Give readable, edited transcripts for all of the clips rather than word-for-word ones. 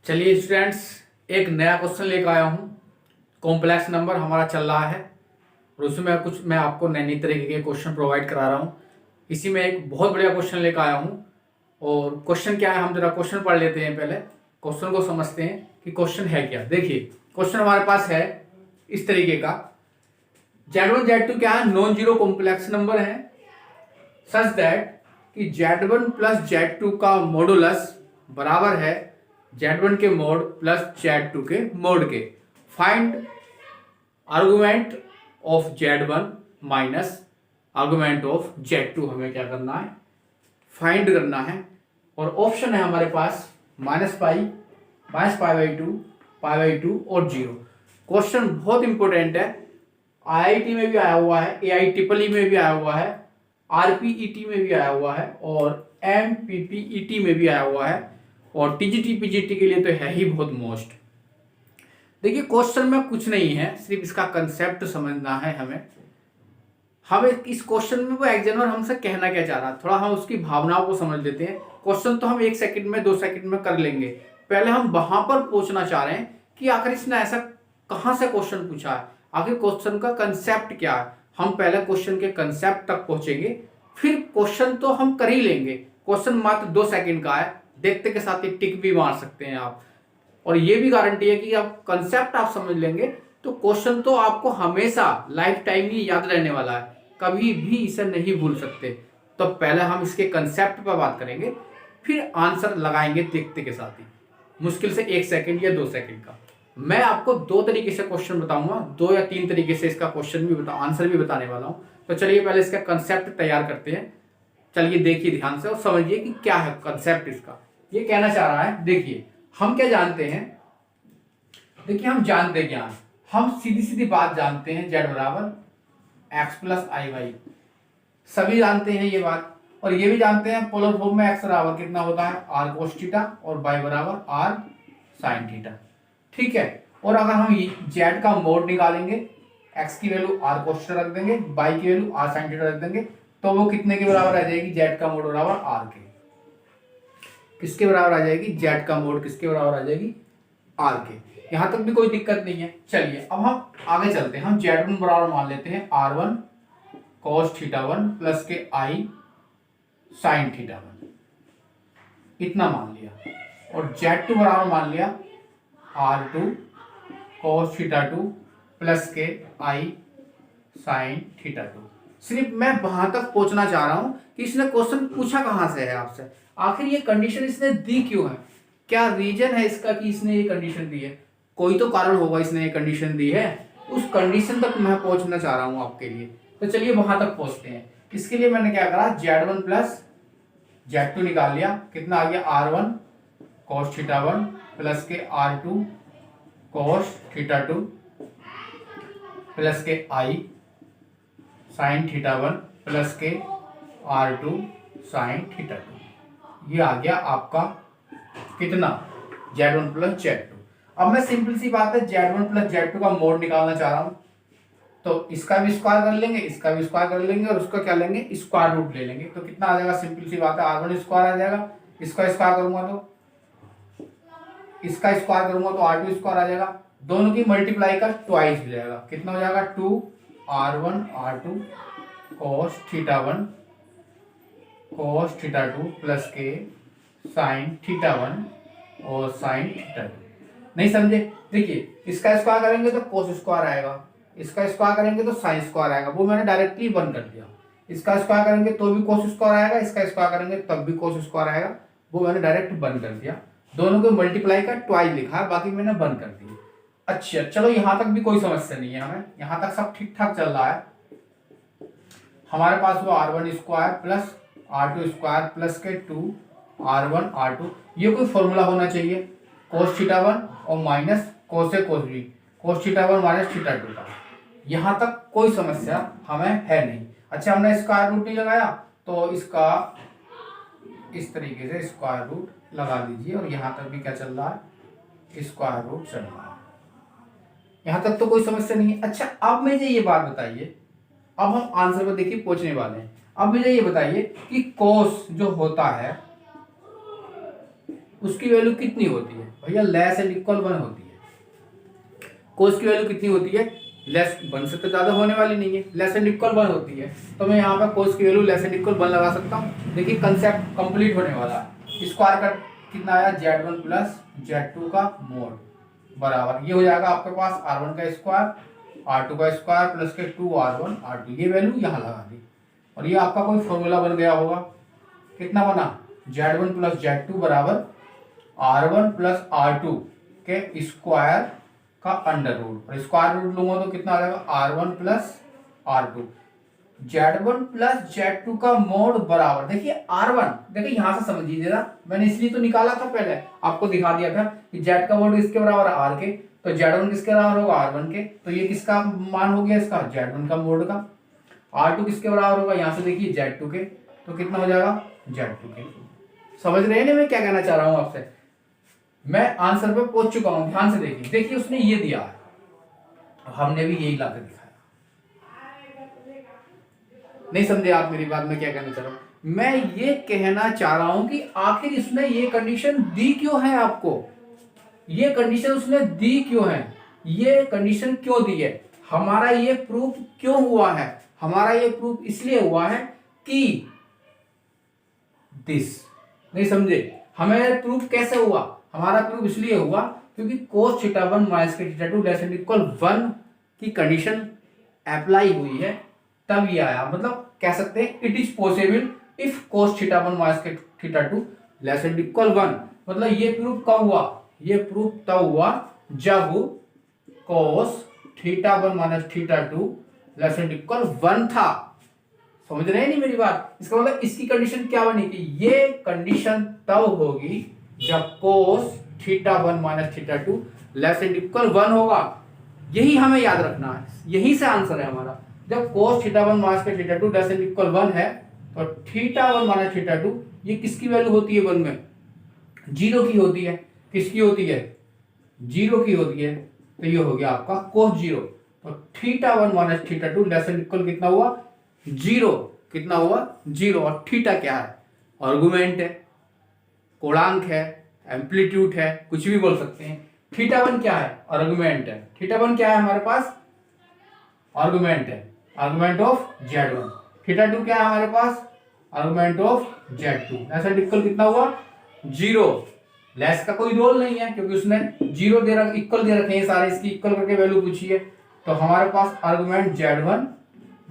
चलिए स्टूडेंट्स, एक नया क्वेश्चन लेकर आया हूँ। कॉम्प्लेक्स नंबर हमारा चल रहा है और उसमें मैं आपको नई नई तरीके के क्वेश्चन प्रोवाइड करा रहा हूँ। इसी में एक बहुत बढ़िया क्वेश्चन लेकर आया हूँ। और क्वेश्चन क्या है, हम जरा क्वेश्चन पढ़ लेते हैं। पहले क्वेश्चन को समझते हैं कि क्वेश्चन है क्या। देखिए, क्वेश्चन हमारे पास है इस तरीके का। Z1 Z2 क्या है? नॉन जीरो कॉम्प्लेक्स नंबर है सच दैट कि Z1 प्लस Z2 का मॉडुलस बराबर है Z1 के मोड प्लस Z2 के मोड के। Find argument of Z1 minus argument of Z2 हमें क्या करना है, फाइंड करना है। और ऑप्शन है हमारे पास -पाई, -पाई/2, पाई/2 और 0। क्वेश्चन बहुत इंपॉर्टेंट है। IIT में भी आया हुआ है, AIEEE में भी आया हुआ है, RPET में भी आया हुआ है और MPPET में भी आया हुआ है और TGT PGT के लिए तो है ही बहुत मोस्ट। देखिए, क्वेश्चन में कुछ नहीं है, सिर्फ इसका कंसेप्ट समझना है हमें इस क्वेश्चन में वो एग्जामिनर हमसे कहना क्या चाह रहा है, थोड़ा हम उसकी भावनाओं को समझ लेते हैं। क्वेश्चन तो हम 1 सेकंड में 2 सेकंड में कर लेंगे। पहले हम वहां पर पूछना चाह रहे हैं कि आखिर इसने ऐसा कहां से क्वेश्चन पूछा है, आखिर क्वेश्चन का कंसेप्ट क्या है। हम पहले क्वेश्चन के कंसेप्ट तक पहुंचेंगे, फिर क्वेश्चन तो हम कर ही लेंगे। क्वेश्चन मात्र 2 सेकंड का है, देखते के साथ ही टिक भी मार सकते हैं आप। और ये भी गारंटी है कि आप कंसेप्ट आप समझ लेंगे तो क्वेश्चन तो आपको हमेशा लाइफ टाइम ही याद रहने वाला है, कभी भी इसे नहीं भूल सकते। तो पहले हम इसके कंसेप्ट पर बात करेंगे, फिर आंसर लगाएंगे देखते के साथ ही, मुश्किल से 1 सेकंड या 2 सेकंड का। मैं आपको 2 तरीके से क्वेश्चन बताऊंगा, 2 या 3 तरीके से इसका क्वेश्चन भी आंसर भी बताने वाला हूं। तो चलिए पहले इसका कंसेप्ट तैयार करते हैं। चलिए देखिए ध्यान से और समझिए कि क्या है कंसेप्ट इसका। ये कहना चाह रहा है, देखिए हम क्या जानते हैं, देखिए हम जानते हैं क्या, हम सीधी सीधी बात जानते हैं, z बराबर x प्लस आई वाई, सभी जानते हैं ये बात। और ये भी जानते हैं पोलर फॉर्म में x बराबर कितना होता है, r cos थीटा और y बराबर r sin थीटा। ठीक है, और अगर हम z का मोड निकालेंगे, x की वैल्यू r cos थीटा रख देंगे, y की वैल्यू r sin थीटा रख देंगे, तो वो कितने के बराबर आ जाएगी, z का मोड बराबर r के। किसके बराबर आ जाएगी, z का मोड किसके बराबर आ जाएगी, r के। यहां तक भी कोई दिक्कत नहीं है। चलिए अब हम आगे चलते हैं। हम Z1 बराबर मान लेते हैं r1 cos थीटा 1 प्लस के i sin थीटा 1, इतना मान लिया। और Z2 बराबर मान लिया r2 cos थीटा 2 प्लस के i sin थीटा 2। सिर्फ मैं वहां तक पहुंचना चाह रहा हूं कि इसने क्वेश्चन पूछा कहां से है आपसे, आखिर ये कंडीशन इसने दी क्यों है, क्या रीजन है इसका कि इसने ये कंडीशन दी है। कोई तो कारण होगा इसने ये कंडीशन दी है, उस कंडीशन तक मैं पहुंचना चाह रहा हूं आपके लिए। तो चलिए वहां तक पहुंचते हैं। इसके लिए मैंने क्या करा, Z1 प्लस Z2 निकाल लिया, कितना आ गया r1 cos थीटा 1 प्लस के r2 cos थीटा 2 प्लस के i sin थीटा 1 प्लस के r2 sin थीटा 2। ये आ गया आपका कितना, Z1 प्लस Z2। अब मैं सिंपल सी बात है Z1 प्लस Z2 का मोड निकालना चाह रहा हूं, तो इसका भी स्क्वायर कर लेंगे, इसका भी स्क्वायर कर लेंगे और उसका क्या लेंगे, स्क्वायर रूट ले लेंगे। तो कितना आ जाएगा, सिंपल सी बात है r1 स्क्वायर आ जाएगा, इसका स्क्वायर करूंगा तो इसका स्क्वायर करूंगा तो r2 स्क्वायर आ जाएगा, दोनों की मल्टीप्लाई का ट्वाइस हो जाएगा। कितना हो जाएगा, 2r1 r2 cos theta 1 cos theta 2 plus के sin थीटा 1 और sin थीटा 2। नहीं समझे, देखिए इसका स्क्वायर करेंगे तो cos स्क्वायर आएगा, इसका स्क्वायर करेंगे तो sin स्क्वायर आएगा, वो मैंने डायरेक्टली वन कर दिया। इसका स्क्वायर करेंगे तो भी cos स्क्वायर आएगा, इसका स्क्वायर करेंगे तब भी cos स्क्वायर आएगा, वो मैंने डायरेक्ट वन कर दिया। दोनों को मल्टीप्लाई का ट्वाइस लिखा है, बाकी मैंने वन कर दिया। अच्छा चलो, यहां तक भी कोई समस्या नहीं है, हमें यहां तक सब ठीक ठाक चल रहा है। हमारे पास वो r1 square plus r2 square plus के 2r1 r2, ये कोई फॉर्मूला होना चाहिए cos थीटा 1 और माइनस cos से cos b, cos theta 1 minus theta 2 का। यहां तक कोई समस्या हमें है नहीं। अच्छा, हमने स्क्वायर रूट नहीं लगाया तो इसका इस तरीके से स्क्वायर रूट लगा दीजिए। और यहां तक भी क्या चल रहा है, स्क्वायर रूट चल रहा है, यहां तक तो कोई समस्या नहीं है। अच्छा, अब मुझे ये बात बताइए, अब हम आंसर पर देखिए पहुंचने वाले हैं। अब मुझे ये बताइए कि cos जो होता है उसकी वैल्यू कितनी होती है भैया, लेस एंड इक्वल 1 होती है। कोस की वैल्यू कितनी होती है, लेस 1 से तो ज्यादा होने वाली नहीं है, लेस एंड इक्वल 1 होती है। तो मैं यहाँ पर कोस की वैल्यू लेस एंड इक्वल 1 लगा सकता हूँ। देखिए कंसेप्ट कंप्लीट होने वाला है। स्क्वायर का कितना आया, Z1 प्लस Z2 का मोड बराबर, ये हो जाएगा आपके पास R1 का स्क्वायर R2 का स्क्वायर प्लस के 2R1 R2, ये वैल्यू यहाँ लगा दी और ये आपका कोई फॉर्मूला बन गया होगा। कितना बना, Z1 प्लस Z2 बराबर R1 प्लस R2 के स्क्वायर का अंडर रूट, और स्क्वायर रूट लूंगा तो कितना आ जाएगा R1 plus R2। Z1 plus Z2 का मोड बराबर, देखिए R1, देखिए यहां से समझिए जरा, मैंने इसलिए तो निकाला था, पहले आपको दिखा दिया था कि Z का मोड किसके बराबर है, R के, तो Z1 किसके बराबर होगा, R1 के, तो ये किसका मान हो गया इसका, Z1 का मोड का। R2 किसके बराबर होगा, यहां से देखिए Z2 के, तो कितना हो जाएगा Z2 के। समझ रहे हैं ना मैं क्या कहना चाह रहा हूं आपसे, मैं आंसर पे पहुंच चुका हूं, ध्यान से देखिए। देखिए उसने ये दिया है, हमने भी यही लाकर दिखाया। नहीं समझे आप मेरी बात, मैं क्या कहना चाह रहा हूं, मैं ये कहना चाह रहा हूं कि आखिर इसने ये कंडीशन दी क्यों है आपको, ये कंडीशन उसने दी क्यों है, ये कंडीशन क्यों दी है, हमारा ये प्रूफ क्यों हुआ है, हमारा ये प्रूफ इसलिए हुआ है कि दिस, नहीं समझे, हमें प्रूफ कैसे हुआ, हमारा प्रूफ इसलिए हुआ क्योंकि cos θ1 minus θ2 less and equal 1 की कंडीशन अप्लाई हुई है, तब ये आया। मतलब कह सकते हैं it is possible if cos θ1 minus θ2 less and equal 1। मतलब ये प्रूफ कब हुआ, ये प्रूफ तब हुआ जब cos θ1 minus θ2 less and equal 1 था। समझ रहे हैं नहीं मेरी बात, इसका मतलब इसकी कंडीशन क्या बनी कि ये कंडीशन तब होगी जब cos θ1 minus θ2 less and equal 1 होगा। यही हमें याद रखना है, यही से आंसर है हमारा। जब cos θ1 minus θ2 less and equal 1 है तो θ1 माइनस θ2 ये किसकी वैल्यू होती है 1 में, 0 की होती है। किसकी होती है, 0 की होती है, तो ये हो गया आपका cos 0। तो θ1 माइनस θ2 लेस एंड इक्वल कितना हुआ, 0। कितना हुआ, 0। और थीटा क्या है, आर्गुमेंट है, कोणांक है, एम्पलीट्यूड है, कुछ भी बोल सकते हैं। θ1 क्या है, आर्गुमेंट है। θ1 क्या है हमारे पास, आर्गुमेंट है, आर्गुमेंट ऑफ Z1। θ2 क्या है हमारे पास, आर्गुमेंट ऑफ Z2। ऐसा इक्वल कितना हुआ, 0। लेस का कोई रोल नहीं है क्योंकि उसने 0 दे रखा, इक्वल दे रखे हैं सारे, इसकी इक्वल करके वैल्यू पूछी है। तो हमारे पास argument Z1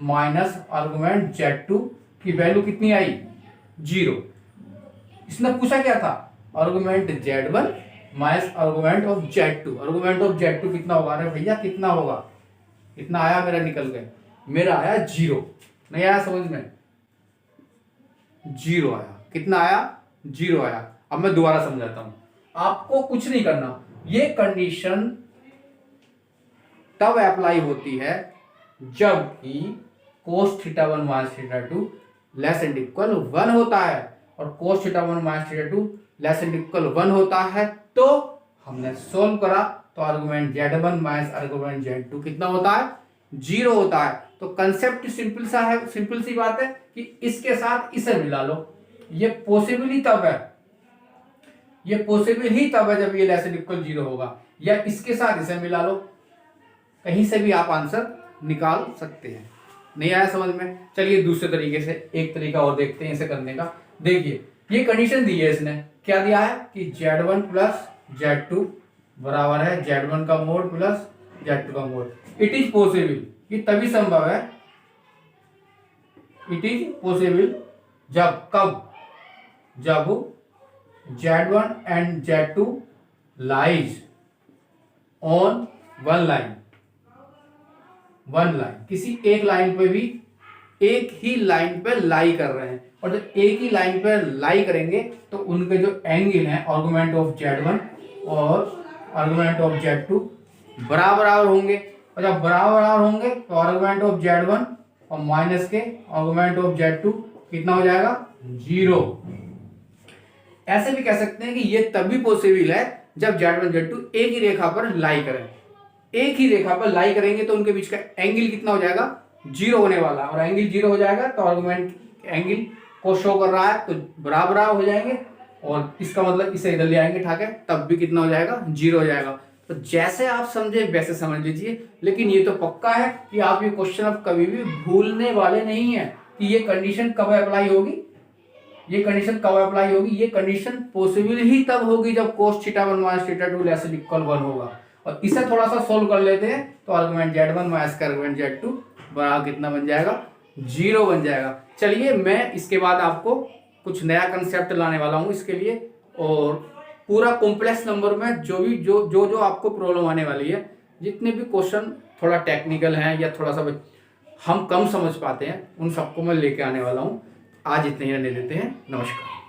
minus argument Z2 की वैल्यू कितनी आई, 0। इसने पूछा क्या था, argument Z1 minus argument of Z2। Argument of Z2 कितना होगा, अरे भैया कितना होगा, कितना आया मेरा, निकल गए, मेरा आया 0। नहीं आया समझ में, 0 आया। कितना आया, 0 आया। अब मैं दोबारा समझाता हूं, आपको कुछ नहीं करना, ये कंडीशन तब अप्लाई होती है जब कि cos θ1 minus θ2 less and equal 1 होता है, और cos θ1 minus θ2 less and equal 1 होता है। तो हमने सोल्व करा तो argument Z1 minus argument Z2 कितना होता है, 0 होता है। तो कंसेप्ट सिंपल सा है, सिंपल सी बात है कि इसके साथ इसे मिला लो। ये पॉसिबल ही तब है, ये पॉसिबल ही तब है जब ये लेस एंड इक्वल 0 होगा, या इसके साथ इसे मिला लो, कहीं से भी आप आंसर निकाल सकते हैं। नहीं आया समझ में, चलिए दूसरे तरीके से एक तरीका और देखते हैं इसे करने का। देखिए ये कंडीशन दी है इसने, क्या दिया है कि Z1 प्लस Z2 बराबर है Z1 का मोड प्लस Z2 का मोड। इट इज पॉसिबल, ये तभी संभव है, इट इज पॉसिबल जब, कब, जब Z1 and Z2 lies on one line, one line, किसी एक लाइन पे भी, एक ही लाइन पे लाई कर रहे हैं। और जब एक ही लाइन पे लाई करेंगे तो उनके जो एंगल हैं आर्गुमेंट ऑफ Z1 और आर्गुमेंट ऑफ Z2 बराबर होंगे, और जब बराबर होंगे तो आर्गुमेंट ऑफ Z1 और माइनस के आर्गुमेंट ऑफ Z2 कितना हो जाएगा, 0। ऐसे भी कह सकते हैं कि ये तभी पॉसिबल है जब Z1 Z2 एक ही रेखा पर लाई करें, एक ही रेखा पर लाई करेंगे तो उनके बीच का एंगल कितना हो जाएगा, 0 होने वाला। और एंगल 0 हो जाएगा तो आर्गुमेंट एंगल को शो कर रहा है तो बराबर हो जाएंगे, और इसका मतलब इसे इधर ले आएंगे उठा के, तब भी कितना हो जाएगा, 0 हो जाएगा। तो जैसे आप समझे वैसे समझ लीजिए, लेकिन ये तो पक्का है कि आप ये क्वेश्चन अब कभी भी भूलने वाले नहीं है कि ये कंडीशन कब अप्लाई होगी। ये कंडीशन कब अप्लाई होगी, ये कंडीशन पॉसिबल ही तब होगी जब cos theta 1 minus theta 2 less than equal 1 होगा। और इसे थोड़ा सा सोल्व कर लेते हैं तो आर्गुमेंट Z1 माइनस का आर्गुमेंट Z2 बराबर कितना बन जाएगा, 0 बन जाएगा। चलिए मैं इसके बाद आपको कुछ नया कंसेप्ट लाने वाला हूँ इसके लिए, और पूरा कॉम्प्लेक्स नंबर में जो भी जो आपको प्रॉब्लम आने वाली है, जितने भी क्वेश्चन थोड़ा टेक्निकल हैं या थोड़ा सा हम कम समझ पाते हैं, उन सबको मैं लेके आने वाला हूँ। आज इतने ही रहने देते हैं। नमस्कार।